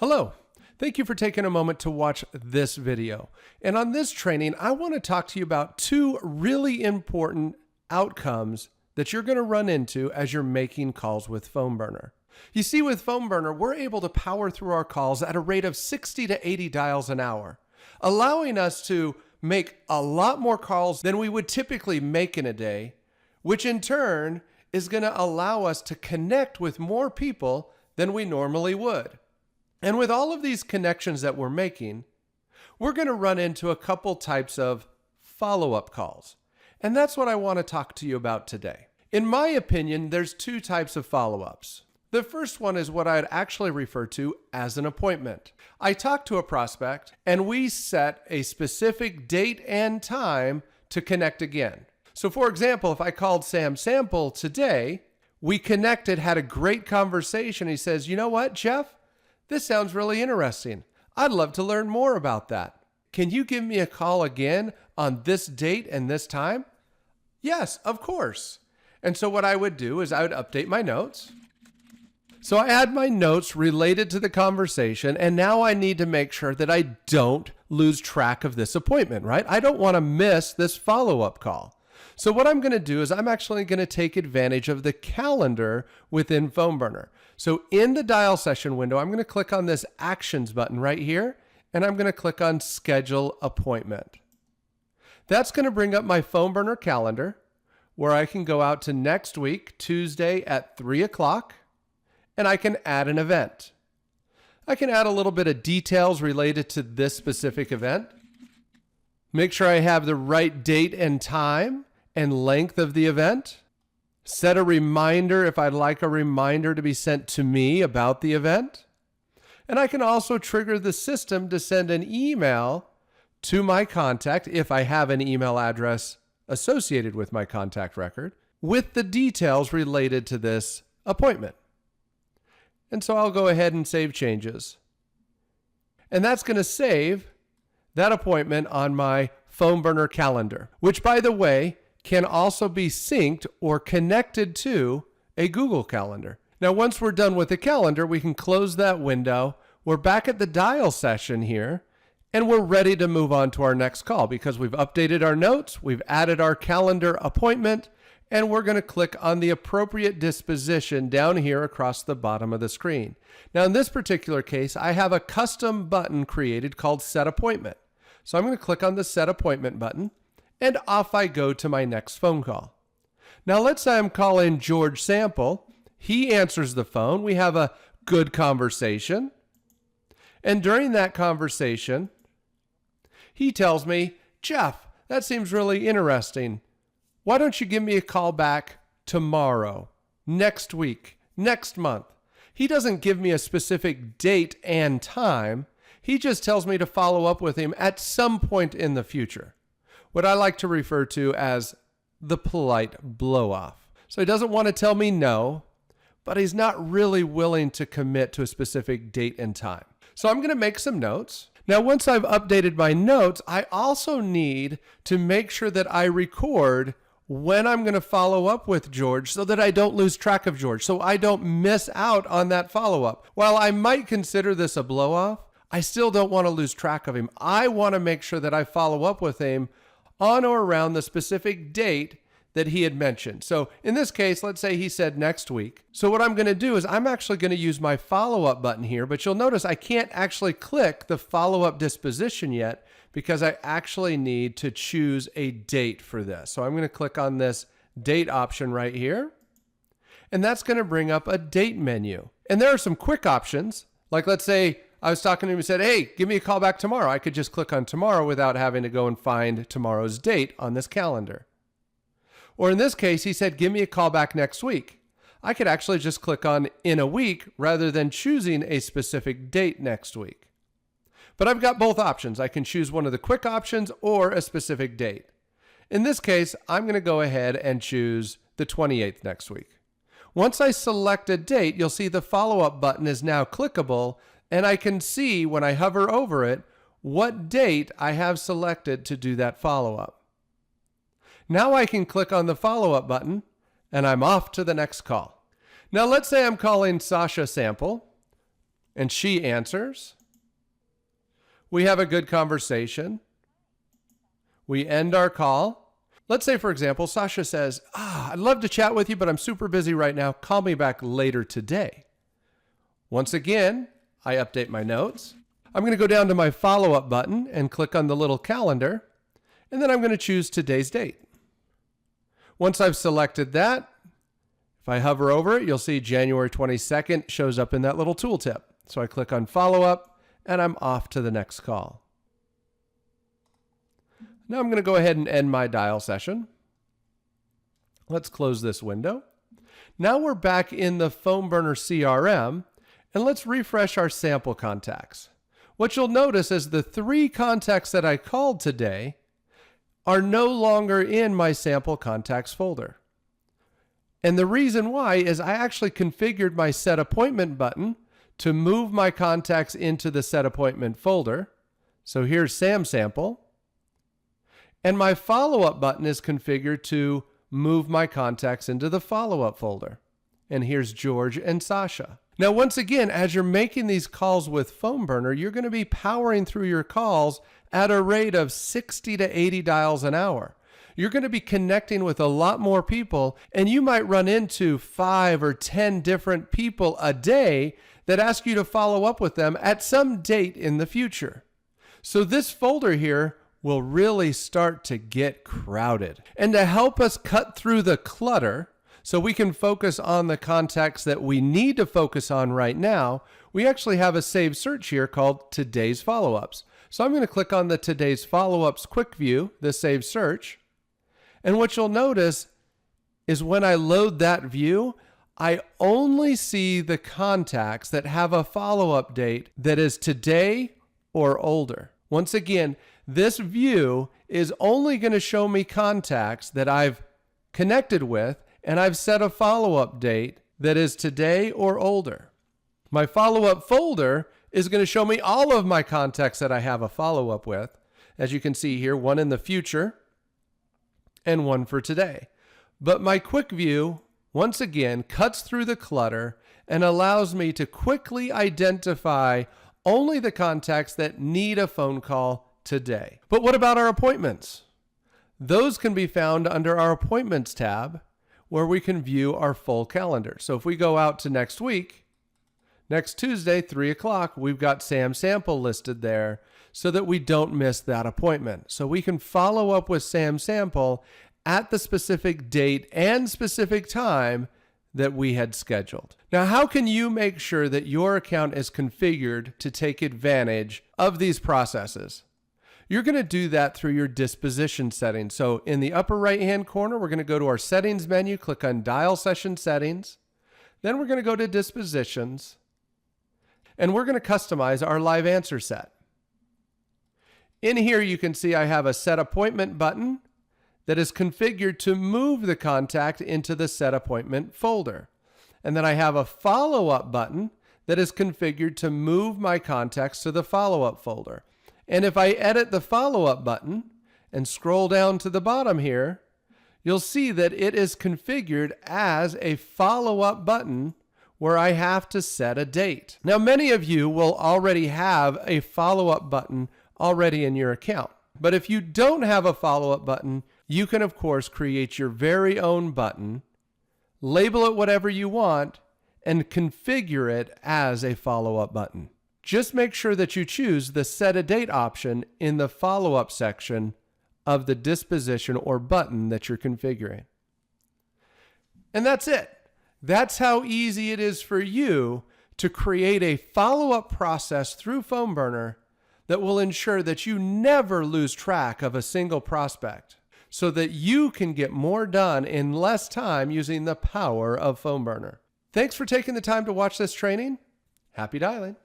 Hello. Thank you for taking a moment to watch this video. And on this training, I want to talk to you about two really important outcomes that you're going to run into as you're making calls with PhoneBurner. You see, with PhoneBurner, we're able to power through our calls at a rate of 60 to 80 dials an hour, allowing us to make a lot more calls than we would typically make in a day, which in turn is going to allow us to connect with more people than we normally would. And with all of these connections that we're making, we're going to run into a couple types of follow-up calls. And that's what I want to talk to you about today. In my opinion, there's two types of follow-ups. The first one is what I'd actually refer to as an appointment. I talk to a prospect and we set a specific date and time to connect again. So for example, if I called Sam Sample today, we connected, had a great conversation. He says, "You know what, Jeff? This sounds really interesting. I'd love to learn more about that. Can you give me a call again on this date and this time?" Yes, of course. And so what I would do is I would update my notes. So I add my notes related to the conversation, and now I need to make sure that I don't lose track of this appointment, right? I don't want to miss this follow-up call. So what I'm going to do is I'm actually going to take advantage of the calendar within PhoneBurner. So in the dial session window, I'm going to click on this actions button right here, and I'm going to click on schedule appointment. That's going to bring up my PhoneBurner calendar where I can go out to next week, Tuesday at 3 o'clock, and I can add an event. I can add a little bit of details related to this specific event. Make sure I have the right date and time and length of the event. Set a reminder if I'd like a reminder to be sent to me about the event. And I can also trigger the system to send an email to my contact, if I have an email address associated with my contact record, with the details related to this appointment. And so I'll go ahead and save changes. And that's going to save that appointment on my PhoneBurner calendar, which, by the way, can also be synced or connected to a Google Calendar. Now, once we're done with the calendar, we can close that window. We're back at the dial session here, and we're ready to move on to our next call because we've updated our notes, we've added our calendar appointment, and we're going to click on the appropriate disposition down here across the bottom of the screen. Now, in this particular case, I have a custom button created called Set Appointment. So I'm going to click on the Set Appointment button, and off I go to my next phone call. Now, let's say I'm calling George Sample. He answers the phone. We have a good conversation. And during that conversation, he tells me, "Jeff, that seems really interesting. Why don't you give me a call back tomorrow, next week, next month?" He doesn't give me a specific date and time. He just tells me to follow up with him at some point in the future, what I like to refer to as the polite blow-off. So he doesn't want to tell me no, but he's not really willing to commit to a specific date and time. So I'm going to make some notes. Now, once I've updated my notes, I also need to make sure that I record when I'm going to follow up with George so that I don't lose track of George, so I don't miss out on that follow-up. While I might consider this a blow-off, I still don't want to lose track of him. I want to make sure that I follow up with him on or around the specific date that he had mentioned. So in this case, let's say he said next week. So what I'm going to do is I'm actually going to use my follow-up button here, but you'll notice I can't actually click the follow-up disposition yet because I actually need to choose a date for this. So I'm going to click on this date option right here, and that's going to bring up a date menu. And there are some quick options, like let's say I was talking to him and said, "Hey, give me a call back tomorrow." I could just click on tomorrow without having to go and find tomorrow's date on this calendar. Or in this case, he said, "Give me a call back next week." I could actually just click on in a week rather than choosing a specific date next week. But I've got both options. I can choose one of the quick options or a specific date. In this case, I'm going to go ahead and choose the 28th next week. Once I select a date, you'll see the follow-up button is now clickable, and I can see when I hover over it what date I have selected to do that follow-up. Now I can click on the follow-up button, and I'm off to the next call. Now let's say I'm calling Sasha Sample. And she answers. We have a good conversation. We end our call. Let's say, for example, Sasha says, I'd love to chat with you, but I'm super busy right now. Call me back later today. Once again, I update my notes. I'm going to go down to my follow-up button and click on the little calendar, and then I'm going to choose today's date. Once I've selected that, if I hover over it, you'll see January 22nd shows up in that little tooltip. So I click on follow-up, and I'm off to the next call. Now I'm going to go ahead and end my dial session. Let's close this window. Now we're back in the PhoneBurner CRM, and let's refresh our sample contacts. What you'll notice is the 3 contacts that I called today are no longer in my sample contacts folder. And the reason why is I actually configured my set appointment button to move my contacts into the set appointment folder. So here's Sam sample. And my follow-up button is configured to move my contacts into the follow-up folder. And here's George and Sasha. Now, once again, as you're making these calls with PhoneBurner, you're going to be powering through your calls at a rate of 60 to 80 dials an hour. You're going to be connecting with a lot more people, and you might run into 5 or 10 different people a day that ask you to follow up with them at some date in the future. So this folder here will really start to get crowded. And to help us cut through the clutter so we can focus on the contacts that we need to focus on right now, we actually have a saved search here called Today's Follow-Ups. So I'm going to click on the Today's Follow-Ups quick view, the saved search. And what you'll notice is when I load that view, I only see the contacts that have a follow-up date that is today or older. Once again, this view is only going to show me contacts that I've connected with and I've set a follow-up date that is today or older. My follow-up folder is going to show me all of my contacts that I have a follow-up with. As you can see here, one in the future and one for today. But my quick view, once again, cuts through the clutter and allows me to quickly identify only the contacts that need a phone call today. But what about our appointments? Those can be found under our Appointments tab, where we can view our full calendar. So if we go out to next week, next Tuesday, 3 o'clock, we've got Sam Sample listed there so that we don't miss that appointment. So we can follow up with Sam Sample at the specific date and specific time that we had scheduled. Now, how can you make sure that your account is configured to take advantage of these processes? You're going to do that through your disposition settings. So in the upper right-hand corner, we're going to go to our settings menu, click on Dial Session Settings. Then we're going to go to Dispositions, and we're going to customize our live answer set. In here, you can see I have a Set Appointment button that is configured to move the contact into the Set Appointment folder. And then I have a Follow-Up button that is configured to move my contacts to the Follow-Up folder. And if I edit the Follow-Up button and scroll down to the bottom here, you'll see that it is configured as a follow-up button where I have to set a date. Now, many of you will already have a follow-up button already in your account. But if you don't have a follow-up button, you can, of course, create your very own button, label it whatever you want, and configure it as a follow-up button. Just make sure that you choose the Set a Date option in the follow-up section of the disposition or button that you're configuring. And that's it. That's how easy it is for you to create a follow-up process through PhoneBurner that will ensure that you never lose track of a single prospect, so that you can get more done in less time using the power of PhoneBurner. Thanks for taking the time to watch this training. Happy dialing.